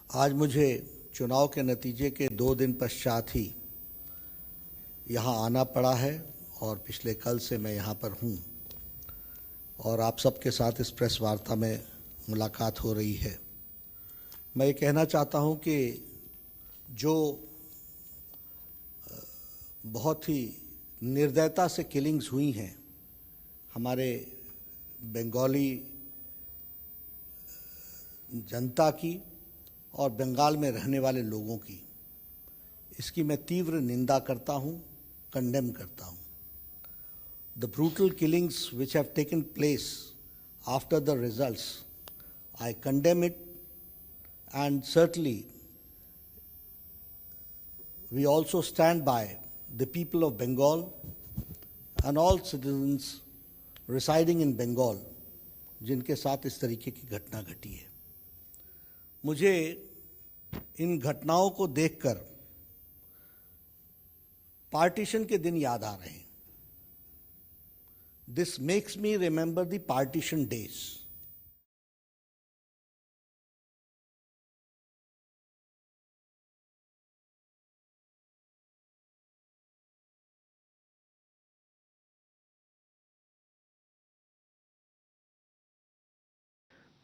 आज मुझे चुनाव के नतीजे के 2 दिन पश्चात ही यहाँ आना पड़ा है और पिछले कल से मैं यहाँ पर हूँ और आप सबके साथ इस प्रेस वार्ता में मुलाकात हो रही है। मैं ये कहना चाहता हूँ कि जो बहुत ही निर्दयता से किलिंग्स हुई हैं हमारे बंगाली जनता की और बंगाल में रहने वाले लोगों की, इसकी मैं तीव्र निंदा करता हूँ, कंडेम करता हूँ। The brutal killings which have taken place after the results, I condemn it, and certainly we also stand by the people of Bengal and all citizens residing in Bengal जिनके साथ इस तरीके की घटना घटी है। मुझे इन घटनाओं को देखकर पार्टीशन के दिन याद आ रहे हैं। This makes me remember the partition days.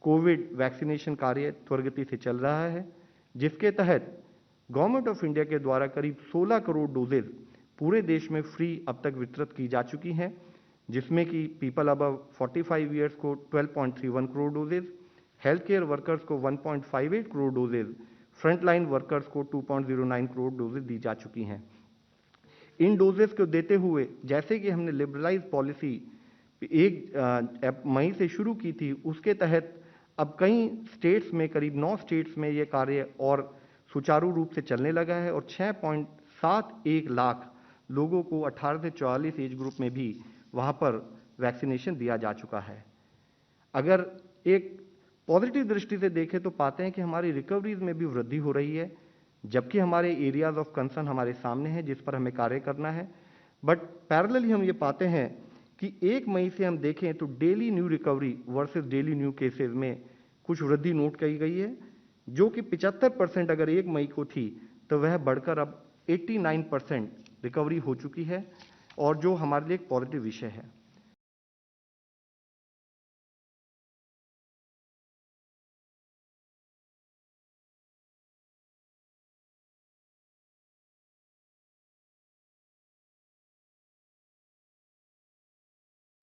Covid vaccination कार्य त्वरित से चल रहा है, जिसके तहत गवर्नमेंट ऑफ इंडिया के द्वारा करीब 16 करोड़ डोजेज पूरे देश में फ्री अब तक वितरित की जा चुकी हैं, जिसमें कि पीपल अबव 45 ईयर्स को 12.31 crore doses, health care workers को 1.58 करोड़ डोजेज, फ्रंटलाइन वर्कर्स को 2.09 करोड़ डोजेज दी जा चुकी हैं। इन डोजेज को देते हुए जैसे कि हमने लिबरलाइज पॉलिसी 1 मई से शुरू की थी, उसके तहत अब कई स्टेट्स में, करीब 9 स्टेट्स में ये कार्य और सुचारू रूप से चलने लगा है और 6.71 लाख लोगों को 18 से 44 एज ग्रुप में भी वहां पर वैक्सीनेशन दिया जा चुका है। अगर एक पॉजिटिव दृष्टि से देखें तो पाते हैं कि हमारी रिकवरीज में भी वृद्धि हो रही है, जबकि हमारे एरियाज ऑफ कंसर्न हमारे सामने हैं जिस पर हमें कार्य करना है। बट पैरेलली हम ये पाते हैं कि 1 मई से हम देखें तो daily new recovery versus daily new cases में कुछ वृद्धि नोट की गई है, जो कि 75% अगर 1 मई को थी तो वह बढ़कर अब 89% रिकवरी हो चुकी है, और जो हमारे लिए एक पॉजिटिव विषय है।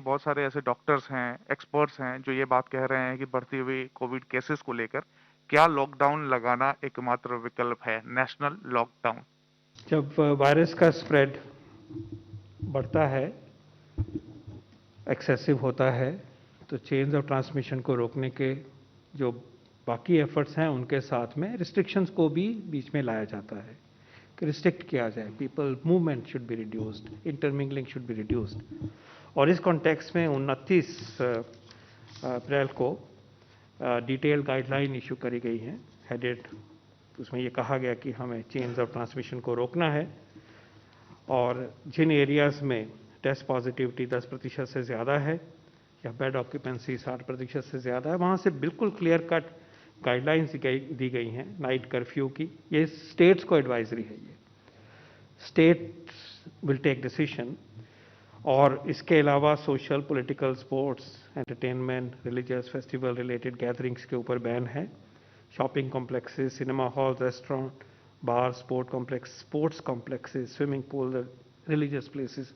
बहुत सारे ऐसे डॉक्टर्स हैं, एक्सपर्ट्स हैं जो ये बात कह रहे हैं कि बढ़ती हुई कोविड केसेस को लेकर क्या लॉकडाउन लगाना एकमात्र विकल्प है, नेशनल लॉकडाउन? जब वायरस का स्प्रेड बढ़ता है, एक्सेसिव होता है, तो चेन्स ऑफ ट्रांसमिशन को रोकने के जो बाकी एफर्ट्स हैं उनके साथ में रिस्ट्रिक्शंस को भी बीच में लाया जाता है कि रिस्ट्रिक्ट किया जाए, people movement should be reduced, intermingling should be reduced. और इस कॉन्टेक्स्ट में 29 अप्रैल को डिटेल गाइडलाइन इशू करी गई है, हेडेड। उसमें ये कहा गया कि हमें चेन्स ऑफ ट्रांसमिशन को रोकना है और जिन एरियाज़ में टेस्ट पॉजिटिविटी 10% से ज़्यादा है या बेड ऑक्यूपेंसी 60% से ज़्यादा है, वहाँ से बिल्कुल क्लियर कट गाइडलाइंस दी गई हैं नाइट कर्फ्यू की। ये स्टेट्स को एडवाइजरी है, ये स्टेट्स विल टेक डिसीजन। और इसके अलावा social, political, sports, entertainment, religious festival related gatherings के ऊपर बैन है। Shopping complexes, cinema hall, restaurant, bar, sports complexes, swimming pool, religious places,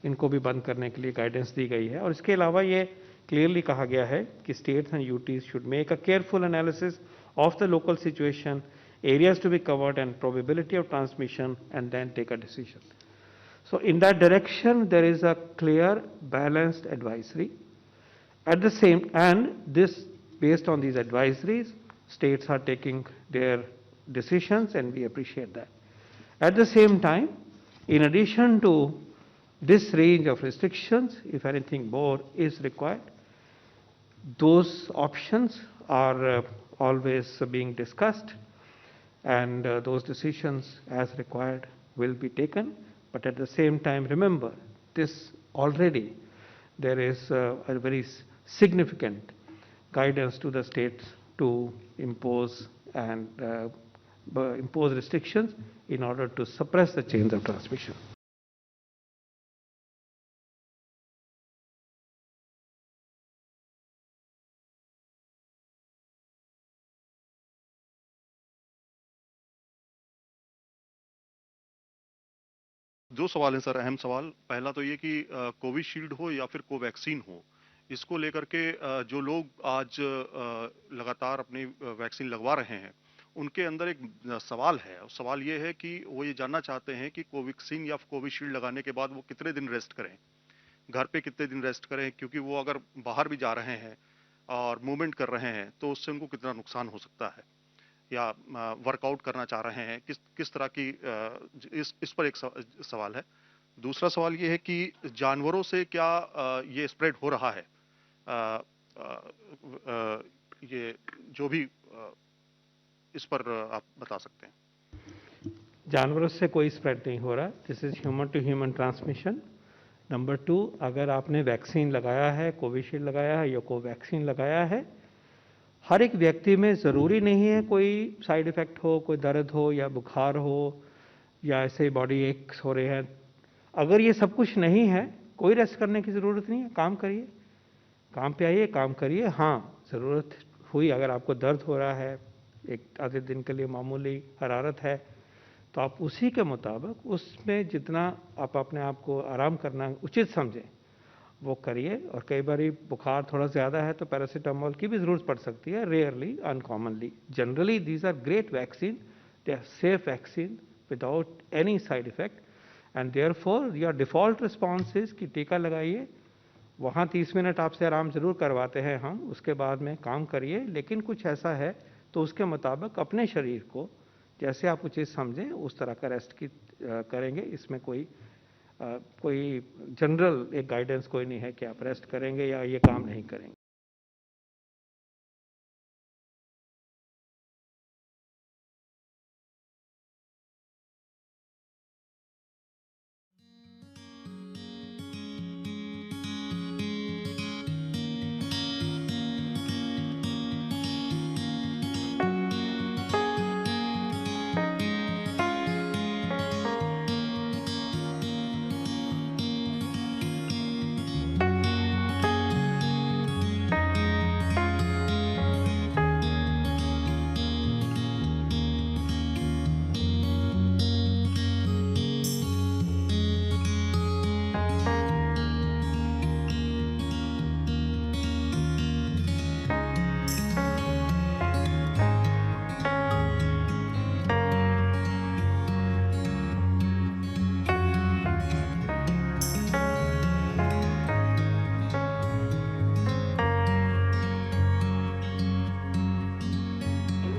इनको भी बंद करने के लिए गाइडेंस दी गई है। और इसके अलावा ये क्लियरली कहा गया है कि states and UTs should make a careful analysis of the local situation, areas to be covered and probability of transmission, and then take a decision. So in that direction, there is a clear, balanced advisory. At the same, and this, based on these advisories, states are taking their decisions, and we appreciate that. At the same time, in addition to this range of restrictions, if anything more is required, those options are always being discussed, and those decisions as required will be taken. But at the same time, remember, this already there is a very significant guidance to the states to impose and impose restrictions in order to suppress the chains of transmission. दो सवाल हैं sir, अहम सवाल। पहला तो ये कि Covishield हो या फिर कोवैक्सीन हो, इसको लेकर के जो लोग आज लगातार अपनी वैक्सीन लगवा रहे हैं, उनके अंदर एक सवाल है। सवाल ये है कि वो ये जानना चाहते हैं कि कोवैक्सीन या कोविशील्ड लगाने के बाद वो कितने दिन रेस्ट करें, घर पे कितने दिन रेस्ट करें, क्योंकि वो अगर बाहर भी जा रहे हैं और मूवमेंट कर रहे हैं तो उससे उनको कितना नुकसान हो सकता है, या वर्कआउट करना चाह रहे हैं, किस तरह की इस पर एक सवाल है। दूसरा सवाल ये है कि जानवरों से क्या ये स्प्रेड हो रहा है, ये जो भी इस पर आप बता सकते हैं। जानवरों से कोई स्प्रेड नहीं हो रहा, this is human to human transmission. Number 2, अगर आपने वैक्सीन लगाया है, कोविशील्ड लगाया है या कोवैक्सीन लगाया है, हर एक व्यक्ति में ज़रूरी नहीं है कोई साइड इफ़ेक्ट हो, कोई दर्द हो या बुखार हो या ऐसे बॉडी एक्स हो रहे हैं। अगर ये सब कुछ नहीं है, कोई रेस्ट करने की ज़रूरत नहीं है, काम करिए, काम पे आइए, काम करिए। हाँ, ज़रूरत हुई, अगर आपको दर्द हो रहा है, एक आधे दिन के लिए मामूली हरारत है, तो आप उसी के मुताबिक उसमें जितना आप अपने आप को आराम करना उचित समझें वो करिए। और कई बार बुखार थोड़ा ज़्यादा है तो पैरासीटामोल की भी ज़रूरत पड़ सकती है, rarely, uncommonly. Generally these are great vaccine, they are safe vaccine without any side effect, and therefore your default response is कि टीका लगाइए, वहाँ 30 मिनट आपसे आराम ज़रूर करवाते हैं हम, उसके बाद में काम करिए। लेकिन कुछ ऐसा है तो उसके मुताबिक अपने शरीर को जैसे आप उचित समझें उस तरह का रेस्ट की करेंगे। इसमें कोई जनरल एक गाइडेंस कोई नहीं है कि आप रेस्ट करेंगे या ये काम नहीं करेंगे।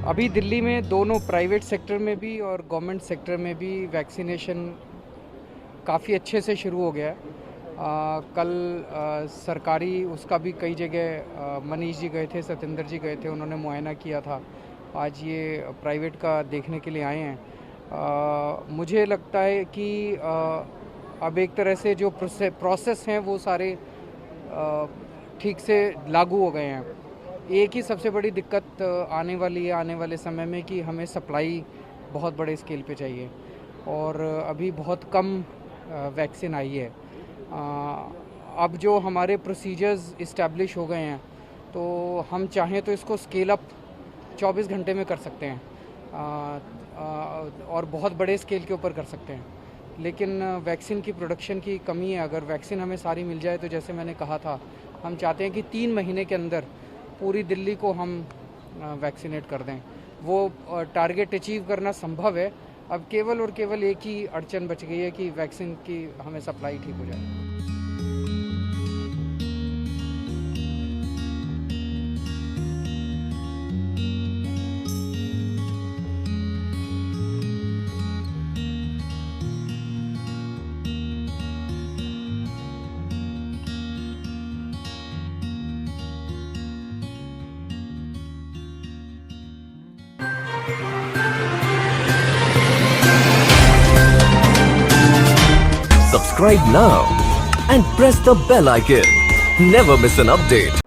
अभी दिल्ली में दोनों प्राइवेट सेक्टर में भी और गवर्नमेंट सेक्टर में भी वैक्सीनेशन काफ़ी अच्छे से शुरू हो गया है। कल सरकारी उसका भी कई जगह मनीष जी गए थे, सत्येंद्र जी गए थे, उन्होंने मुआयना किया था। आज ये प्राइवेट का देखने के लिए आए हैं। मुझे लगता है कि अब एक तरह से जो प्रोसेस हैं वो सारे ठीक से लागू हो गए हैं। एक ही सबसे बड़ी दिक्कत आने वाली है आने वाले समय में कि हमें सप्लाई बहुत बड़े स्केल पे चाहिए और अभी बहुत कम वैक्सीन आई है। अब जो हमारे प्रोसीजर्स इस्टेब्लिश हो गए हैं तो हम चाहें तो इसको स्केल अप 24 घंटे में कर सकते हैं और बहुत बड़े स्केल के ऊपर कर सकते हैं। लेकिन वैक्सीन की प्रोडक्शन की कमी है। अगर वैक्सीन हमें सारी मिल जाए तो जैसे मैंने कहा था, हम चाहते हैं कि 3 महीने के अंदर पूरी दिल्ली को हम वैक्सीनेट कर दें। वो टारगेट अचीव करना संभव है। अब केवल और केवल एक ही अड़चन बच गई है कि वैक्सीन की हमें सप्लाई ठीक हो जाए। Subscribe now and press the bell icon. Never miss an update.